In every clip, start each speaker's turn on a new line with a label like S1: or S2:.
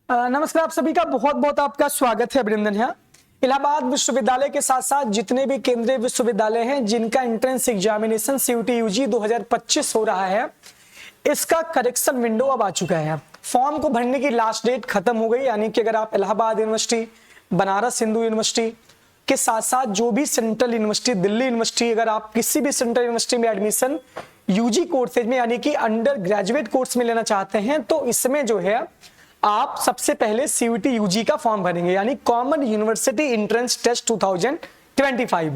S1: नमस्कार, आप सभी का बहुत बहुत आपका स्वागत है, अभिनंदन है। इलाहाबाद विश्वविद्यालय के साथ साथ जितने भी केंद्रीय विश्वविद्यालय हैं जिनका एंट्रेंस एग्जामिनेशन सीयूटी यूजी 2025 हो रहा है, इसका करेक्शन विंडो अब आ चुका है। फॉर्म को भरने की लास्ट डेट खत्म हो गई, यानी कि अगर आप इलाहाबाद यूनिवर्सिटी, बनारस हिंदू यूनिवर्सिटी के साथ साथ जो भी सेंट्रल यूनिवर्सिटी, दिल्ली यूनिवर्सिटी, अगर आप किसी भी सेंट्रल यूनिवर्सिटी में एडमिशन यूजी कोर्सेज में यानी कि अंडर ग्रेजुएट कोर्स में लेना चाहते हैं, तो इसमें जो है आप सबसे पहले सीयूटी यूजी का फॉर्म भरेंगे, यानी कॉमन यूनिवर्सिटी एंट्रेंस टेस्ट 2025।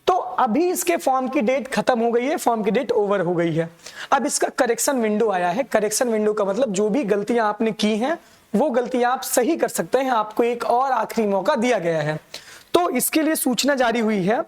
S1: तो अभी इसके फॉर्म की डेट खत्म हो गई है, फॉर्म की डेट ओवर हो गई है। अब इसका करेक्शन विंडो आया है। करेक्शन विंडो का मतलब जो भी गलतियां आपने की हैं वो गलतियां आप सही कर सकते हैं, आपको एक और आखिरी मौका दिया गया है। तो इसके लिए सूचना जारी हुई है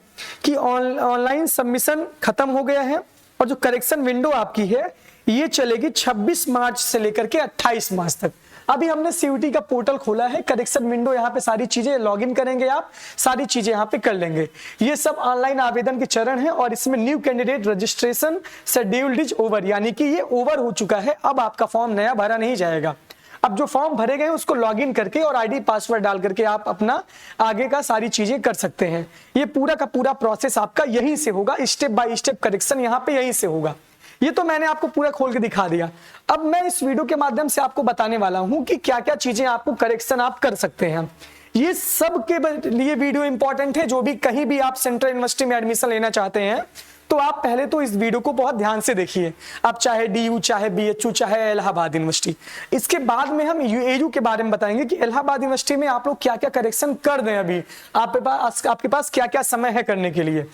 S1: कि ऑनलाइन सबमिशन खत्म हो गया है और जो करेक्शन विंडो आपकी है ये चलेगी 26 मार्च से लेकर के 28 मार्च तक। अभी हमने सीयूटी का पोर्टल खोला है, करेक्शन विंडो, यहाँ पे सारी चीजें लॉगिन करेंगे, आप सारी चीजें यहाँ पे कर लेंगे। ये सब ऑनलाइन आवेदन के चरण है और इसमें new candidate registration scheduled is over, यानी कि ये ओवर हो चुका है। अब आपका फॉर्म नया भरा नहीं जाएगा। अब जो फॉर्म भरे गए उसको लॉगिन करके और आईडी पासवर्ड डाल करके आप अपना आगे का सारी चीजें कर सकते हैं। ये पूरा का पूरा प्रोसेस आपका यहीं से होगा, स्टेप बाय स्टेप करेक्शन यहाँ पे यहीं से होगा। ये तो मैंने आपको पूरा खोल के दिखा दिया। अब मैं इस वीडियो के माध्यम से आपको बताने वाला हूं कि क्या क्या चीजें आपको करेक्शन आप कर सकते हैं। ये सब के लिए वीडियो इंपॉर्टेंट है। जो भी कहीं भी आप सेंट्रल यूनिवर्सिटी में एडमिशन लेना चाहते हैं तो आप पहले तो इस वीडियो को बहुत ध्यान से देखिए। आप चाहे डीयू, चाहे बीएचयू, चाहे इलाहाबाद यूनिवर्सिटी। इसके बाद में हम एयू के बारे में बताएंगे कि इलाहाबाद यूनिवर्सिटी में आप लोग क्या क्या करेक्शन कर दें। अभी आपके पास क्या क्या समय है करने के लिए।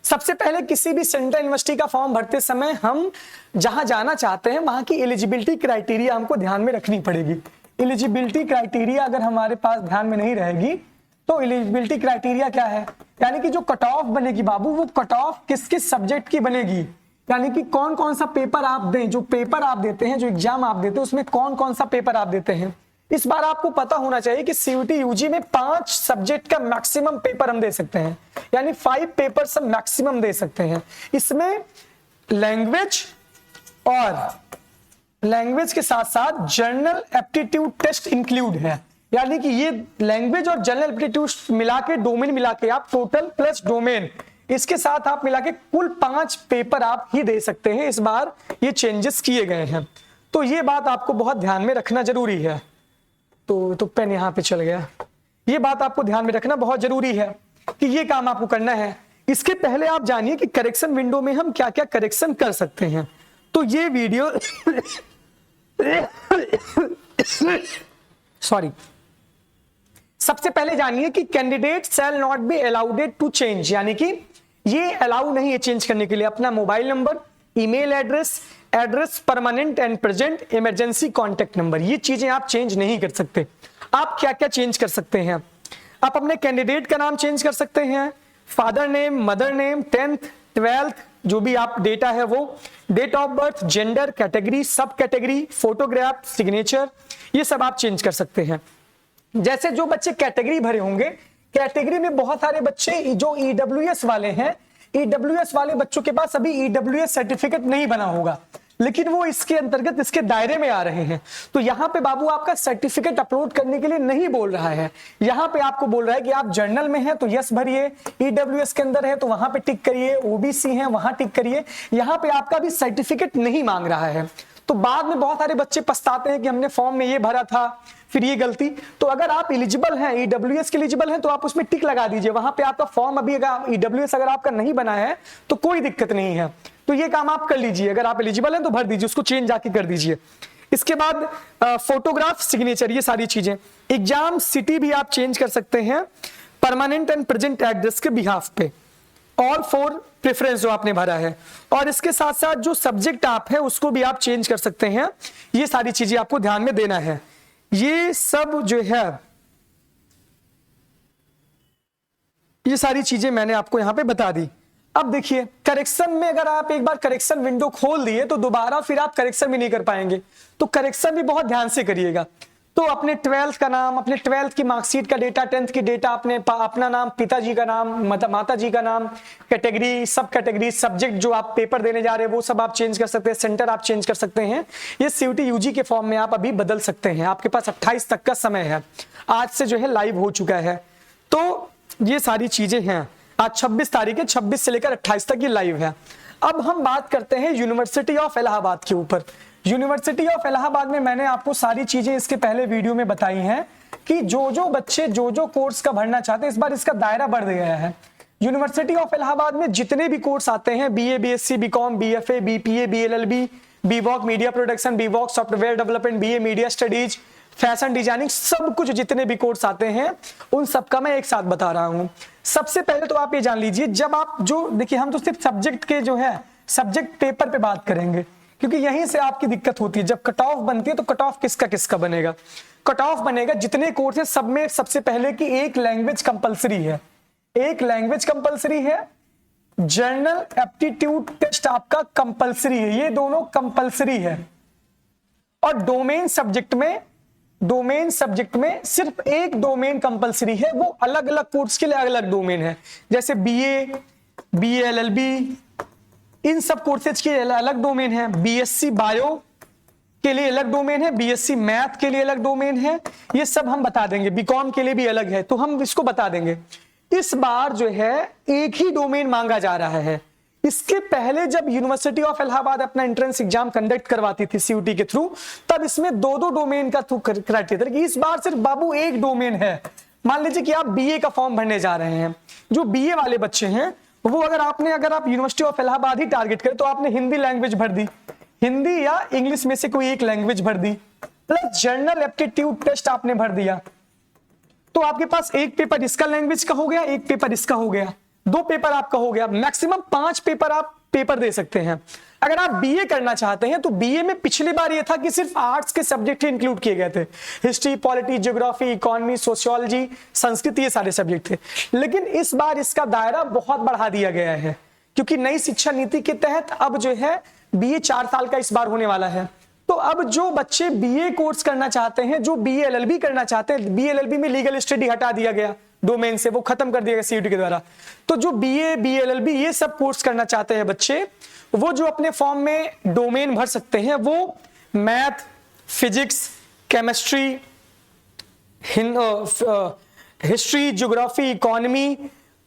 S1: सबसे पहले किसी भी सेंट्रल यूनिवर्सिटी का फॉर्म भरते समय हम जहां जाना चाहते हैं वहां की एलिजिबिलिटी क्राइटेरिया हमको ध्यान में रखनी पड़ेगी। एलिजिबिलिटी क्राइटेरिया अगर हमारे पास ध्यान में नहीं रहेगी तो एलिजिबिलिटी क्राइटेरिया क्या है, यानी कि जो कट ऑफ बनेगी बाबू, वो कट ऑफ किस किस सब्जेक्ट की बनेगी, यानी कि कौन कौन सा पेपर आप दें। जो पेपर आप देते हैं, जो एग्जाम आप देते हैं, उसमें कौन कौन सा पेपर आप देते हैं। इस बार आपको पता होना चाहिए कि सीयूटी यूजी में 5 सब्जेक्ट का मैक्सिमम पेपर हम दे सकते हैं, यानी 5 पेपर सब मैक्सिमम दे सकते हैं। इसमें लैंग्वेज के साथ साथ जनरल एप्टीट्यूड टेस्ट इंक्लूड है, यानी कि ये लैंग्वेज और जनरल एप्टीट्यूड मिला के, डोमेन मिला के आप टोटल प्लस डोमेन, इसके साथ आप मिला के कुल 5 पेपर आप ही दे सकते हैं। इस बार ये चेंजेस किए गए हैं, तो ये बात आपको बहुत ध्यान में रखना जरूरी है। तो पेन यहाँ पे चल गया। ये बात आपको ध्यान में रखना बहुत जरूरी है कि ये काम आपको करना है। इसके पहले आप जानिए कि करेक्शन विंडो में हम क्या क्या करेक्शन कर सकते हैं। तो ये वीडियो सॉरी, सबसे पहले जानिए कि candidate shall not be allowed to change, यानी कि ये अलाउ नहीं है चेंज करने के लिए अपना mobile number, email address, permanent and present, emergency contact number. ये चीजें आप चेंज नहीं कर सकते। आप क्या क्या चेंज कर सकते हैं, आप अपने कैंडिडेट का नाम चेंज कर सकते हैं, father name, mother name, 10th 12th जो भी आप डेटा है वो, date of birth, gender, category, sub category, photograph, signature, ये सब आप चेंज कर सकते हैं। जैसे जो बच्चे कैटेगरी भरे होंगे, कैटेगरी में बहुत सारे बच्चे जो ईडब्ल्यूएस वाले हैं, ईडब्ल्यूएस वाले बच्चों के पास अभी ईडब्ल्यूएस सर्टिफिकेट नहीं बना होगा, लेकिन वो इसके अंतर्गत, इसके दायरे में आ रहे हैं। तो यहाँ पे बाबू आपका सर्टिफिकेट अपलोड करने के लिए नहीं बोल रहा है, यहाँ पे आपको बोल रहा है कि आप जर्नल में हैं तो यस भरिए, ईडब्ल्यूएस के अंदर है तो वहां पे टिक करिए, ओबीसी है वहां टिक करिए। यहाँ पे आपका भी सर्टिफिकेट नहीं मांग रहा है। तो बाद में बहुत सारे बच्चे पछताते हैं कि हमने फॉर्म में ये भरा था, फिर ये गलती। तो अगर आप एलिजिबल हैं, ईडब्ल्यूएस के एलिजिबल हैं, तो आप उसमें टिक लगा दीजिए। वहां पे आपका फॉर्म अभी अगर ईडब्ल्यूएस अगर आपका नहीं बना है तो कोई दिक्कत नहीं है, तो ये काम आप कर लीजिए। अगर आप एलिजिबल हैं तो भर दीजिए, उसको चेंज जाके कर दीजिए। इसके बाद फोटोग्राफ, सिग्नेचर, ये सारी चीजें। एग्जाम सिटी भी आप चेंज कर सकते हैं परमानेंट एंड प्रेजेंट एड्रेस के बिहाफ पे, और फॉर प्रेफरेंस जो आपने भरा है, और इसके साथ साथ जो सब्जेक्ट आप है उसको भी आप चेंज कर सकते हैं। ये सारी चीजें आपको ध्यान में देना है। ये सब जो है, ये सारी चीजें मैंने आपको यहां पे बता दी। अब देखिए करेक्शन में अगर आप एक बार करेक्शन विंडो खोल दिए तो दोबारा फिर आप करेक्शन भी नहीं कर पाएंगे, तो करेक्शन भी बहुत ध्यान से करिएगा। तो अपने 12th का नाम, अपने 12th की मार्कशीट का डेटा, 10th की डेटा, अपना नाम, पिताजी का नाम, माता जी का नाम, कैटेगरी, सब कैटेगरी, सब्जेक्ट जो आप पेपर देने जा रहे हैं वो सब आप चेंज कर सकते हैं, सेंटर आप चेंज कर सकते हैं। ये सीयूटी यूजी के फॉर्म में आप अभी बदल सकते हैं। आपके पास 28 तक का समय है, आज से जो है लाइव हो चुका है। तो ये सारी चीजें हैं, आज 26 तारीख है, 26 से लेकर 28 तक ये लाइव है। अब हम बात करते हैं यूनिवर्सिटी ऑफ इलाहाबाद के ऊपर। यूनिवर्सिटी ऑफ इलाहाबाद में मैंने आपको सारी चीजें इसके पहले वीडियो में बताई हैं कि जो बच्चे जो कोर्स का भरना चाहते हैं, इस बार इसका दायरा बढ़ गया है। यूनिवर्सिटी ऑफ इलाहाबाद में जितने भी कोर्स आते हैं, BA, BSc, BCom, BFA, BPA, BLLB, BVoc media production, BVoc software development, BA media studies, fashion designing, सब कुछ जितने भी कोर्स आते हैं उन सबका मैं एक साथ बता रहा हूं। सबसे पहले तो आप ये जान लीजिए, जब आप जो देखिए, हम तो सिर्फ सब्जेक्ट के जो है सब्जेक्ट पेपर पे बात करेंगे, क्योंकि यहीं से आपकी दिक्कत होती है। जब कट ऑफ बनती है तो कट ऑफ किसका बनेगा? कट ऑफ बनेगा जितने कोर्स है सब में सबसे पहले कि एक लैंग्वेज कंपलसरी है, एक लैंग्वेज कंपलसरी है, जर्नल एप्टीट्यूड टेस्ट आपका कंपलसरी है, ये दोनों कंपलसरी है। और डोमेन सब्जेक्ट में सिर्फ एक डोमेन कंपलसरी है, वो अलग अलग कोर्स के लिए अलग अलग डोमेन है। जैसे बीए, बीएलएलबी, इन सब कोर्सेज के अलग डोमेन है। बीएससी बायो के लिए अलग डोमेन है, बीएससी मैथ के लिए अलग डोमेन है, ये सब हम बता देंगे। बीकॉम के लिए भी अलग है, तो हम इसको बता देंगे। इस बार जो है एक ही डोमेन मांगा जा रहा है। इसके पहले जब यूनिवर्सिटी ऑफ इलाहाबाद अपना एंट्रेंस एग्जाम कंडक्ट करवाती थी सीयूटी के थ्रू, तब इसमें दो डोमेन का क्राइटेरिया था। इस बार सिर्फ बाबू एक डोमेन है। मान लीजिए कि आप बीए का फॉर्म भरने जा रहे हैं, जो बीए वाले बच्चे हैं वो अगर आप university of Allahabad he target करें तो आपने हिंदी लैंग्वेज भर दी, हिंदी या इंग्लिश में से कोई एक लैंग्वेज भर दी, प्लस जर्नल एप्टीट्यूड टेस्ट आपने भर दिया, तो आपके पास एक पेपर इसका लैंग्वेज का हो गया, एक पेपर इसका हो गया, 2 पेपर आपका हो गया। मैक्सिमम 5 पेपर आप पेपर दे सकते हैं। अगर आप बीए करना चाहते हैं तो बीए में पिछली बार ये था कि सिर्फ आर्ट्स के सब्जेक्ट ही इंक्लूड किए गए थे, history, polity, geography, economy, sociology, Sanskrit, ये सारे सब्जेक्ट थे। लेकिन इस बार इसका दायरा बहुत बढ़ा दिया गया है, क्योंकि नई शिक्षा नीति के तहत अब जो है बीए 4 साल का इस बार होने वाला है। तो अब जो बच्चे बीए कोर्स करना चाहते हैं, जो बीएलएलबी करना चाहते हैं, बीएलएलबी में लीगल स्टडी हटा दिया गया डोमेन से, वो खत्म कर दिया गया सीयूटी के द्वारा। तो जो बीए, बीएलएलबी ये सब कोर्स करना चाहते हैं बच्चे, वो जो अपने फॉर्म में डोमेन भर सकते हैं, वो math, physics, chemistry, history, geography, economy,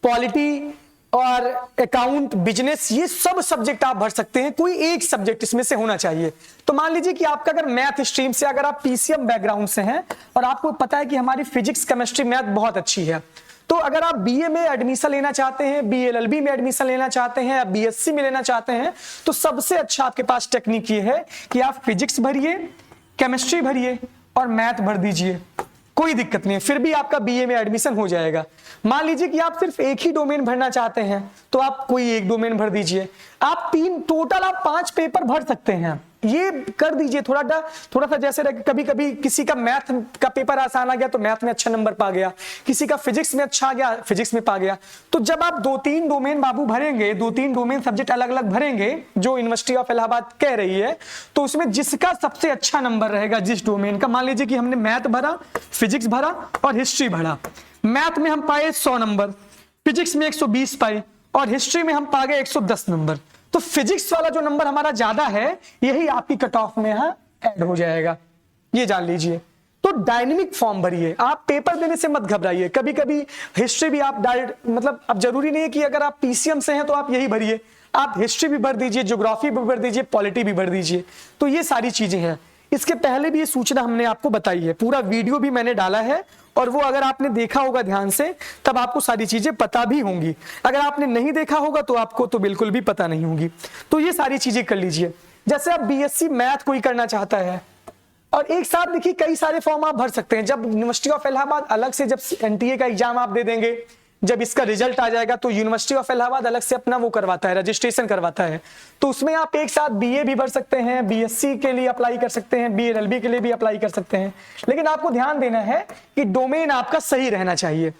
S1: polity और अकाउंट, बिजनेस, ये सब सब्जेक्ट आप भर सकते हैं। कोई एक सब्जेक्ट इसमें से होना चाहिए। तो मान लीजिए कि आपका अगर मैथ स्ट्रीम से, अगर आप पीसीएम बैकग्राउंड से हैं और आपको पता है कि हमारी फिजिक्स, केमिस्ट्री, मैथ बहुत अच्छी है, तो अगर आप बीए में एडमिशन लेना चाहते हैं, बीएलएलबी में एडमिशन लेना चाहते हैं या बीएससी में लेना चाहते हैं, तो सबसे अच्छा आपके पास टेक्निक ये है कि आप फिजिक्स भरिए, केमिस्ट्री भरिए और मैथ भर दीजिए, कोई दिक्कत नहीं है, फिर भी आपका बीए में एडमिशन हो जाएगा। मान लीजिए कि आप सिर्फ एक ही डोमेन भरना चाहते हैं, तो आप कोई एक डोमेन भर दीजिए। आप 5 पेपर भर सकते हैं, ये कर दीजिए। थोड़ा सा जैसे कभी कभी किसी का मैथ का पेपर आसान आ गया तो मैथ में अच्छा नंबर पा गया, किसी का फिजिक्स में अच्छा आ गया, फिजिक्स में पा गया। तो जब आप 2-3 डोमेन बाबू भरेंगे, 2-3 डोमेन सब्जेक्ट अलग अलग भरेंगे जो यूनिवर्सिटी ऑफ इलाहाबाद कह रही है, तो उसमें जिसका सबसे अच्छा नंबर रहेगा जिस डोमेन का, मान लीजिए कि हमने मैथ भरा, फिजिक्स भरा और हिस्ट्री भरा। मैथ में हम पाए 100 नंबर, फिजिक्स में 120 पाए और हिस्ट्री में हम पा गए 110 नंबर। तो फिजिक्स वाला जो नंबर हमारा ज्यादा है, यही आपकी कट ऑफ में यहां ऐड हो जाएगा, ये जान लीजिए। तो डायनेमिक फॉर्म भरिए, आप पेपर देने से मत घबराइए। कभी कभी हिस्ट्री भी आप डायरेक्ट, मतलब अब जरूरी नहीं है कि अगर आप पीसीएम से हैं तो आप यही भरिए, आप हिस्ट्री भी भर दीजिए, ज्योग्राफी भी भर दीजिए, पॉलिटी भी भर दीजिए। तो ये सारी चीजें हैं। इसके पहले भी ये सूचना हमने आपको बताई है, पूरा वीडियो भी मैंने डाला है, और वो अगर आपने देखा होगा ध्यान से तब आपको सारी चीजें पता भी होंगी। अगर आपने नहीं देखा होगा तो आपको तो बिल्कुल भी पता नहीं होगी। तो ये सारी चीजें कर लीजिए। जैसे आप बीएससी मैथ कोई करना चाहता है, और एक साथ देखिए कई सारे फॉर्म आप भर सकते हैं। जब यूनिवर्सिटी ऑफ इलाहाबाद अलग से, जब एनटीए का एग्जाम आप दे देंगे, जब इसका रिजल्ट आ जाएगा, तो यूनिवर्सिटी ऑफ इलाहाबाद अलग से अपना वो करवाता है, रजिस्ट्रेशन करवाता है। तो उसमें आप एक साथ बीए भी भर सकते हैं, बीएससी के लिए अप्लाई कर सकते हैं, बीएलएलबी के लिए भी अप्लाई कर सकते हैं। लेकिन आपको ध्यान देना है कि डोमेन आपका सही रहना चाहिए।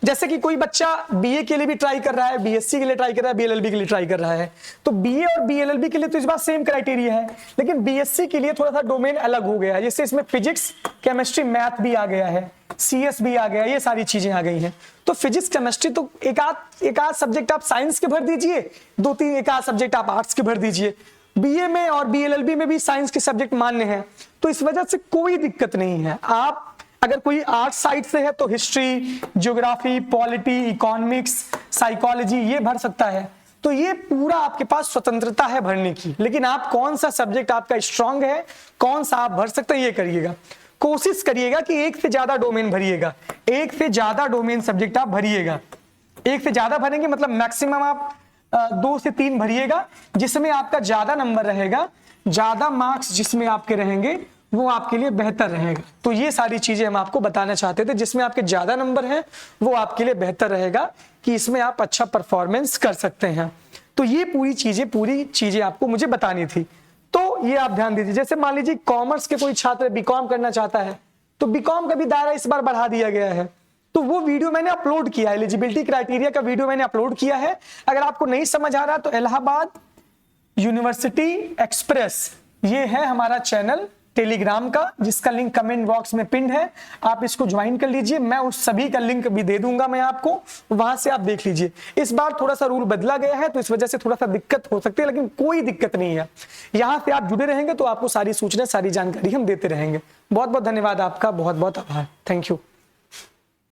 S1: जैसे कि कोई बच्चा बीए के लिए भी ट्राई कर रहा है, बीएससी के लिए ट्राई कर रहा है, बीएलएलबी के लिए ट्राई कर रहा है, तो बीए और बीएलएलबी के लिए तो इस बार सेम क्राइटेरिया है, लेकिन बीएससी के लिए थोड़ा सा डोमेन अलग हो गया है। जैसे इसमें फिजिक्स, केमिस्ट्री, मैथ भी आ गया है, सीएस भी आ गया, ये सारी चीजें आ गई हैं। तो फिजिक्स, केमिस्ट्री तो एक आध सब्जेक्ट आप साइंस के भर दीजिए, 2-3 एक आध सब्जेक्ट आप आर्ट्स के भर दीजिए। बीए में और बीएलएलबी में भी साइंस के सब्जेक्ट मान्य हैं, तो इस वजह से कोई दिक्कत नहीं है। आप अगर कोई आर्ट साइड से है तो history, geography, polity, economics, psychology ये भर सकता है। तो ये पूरा आपके पास स्वतंत्रता है भरने की, लेकिन आप कौन सा सब्जेक्ट आपका स्ट्रांग है, कौन सा आप भर सकते हैं, ये करिएगा। कोशिश करिएगा कि एक से ज्यादा डोमेन भरिएगा, एक से ज्यादा डोमेन सब्जेक्ट आप भरिएगा। एक से ज्यादा भरेंगे मतलब मैक्सिमम आप 2 से 3 भरिएगा, जिसमें आपका ज्यादा नंबर रहेगा, ज्यादा मार्क्स जिसमें आपके रहेंगे वो आपके लिए बेहतर रहेगा। तो ये सारी चीजें हम आपको बताना चाहते थे, जिसमें आपके ज्यादा नंबर हैं वो आपके लिए बेहतर रहेगा कि इसमें आप अच्छा परफॉर्मेंस कर सकते हैं। तो ये पूरी चीजें आपको मुझे बतानी थी, तो ये आप ध्यान दीजिए। जैसे मान लीजिए कॉमर्स के कोई छात्र बीकॉम करना चाहता है, तो बीकॉम का भी दायरा इस बार बढ़ा दिया गया है। तो वो वीडियो मैंने अपलोड किया है, एलिजिबिलिटी क्राइटेरिया का वीडियो मैंने अपलोड किया है। अगर आपको नहीं समझ आ रहा तो इलाहाबाद यूनिवर्सिटी एक्सप्रेस ये है हमारा चैनल टेलीग्राम का, जिसका लिंक कमेंट बॉक्स में पिन है, आप इसको ज्वाइन कर लीजिए। मैं उस सभी का लिंक भी दे दूंगा मैं आपको, वहां से आप देख लीजिए। इस बार थोड़ा सा रूल बदला गया है, तो इस वजह से थोड़ा सा दिक्कत हो सकती है, लेकिन कोई दिक्कत नहीं है। यहां से आप जुड़े रहेंगे तो आपको सारी सूचना, सारी जानकारी हम देते रहेंगे। बहुत बहुत धन्यवाद आपका, बहुत बहुत आभार, थैंक यू।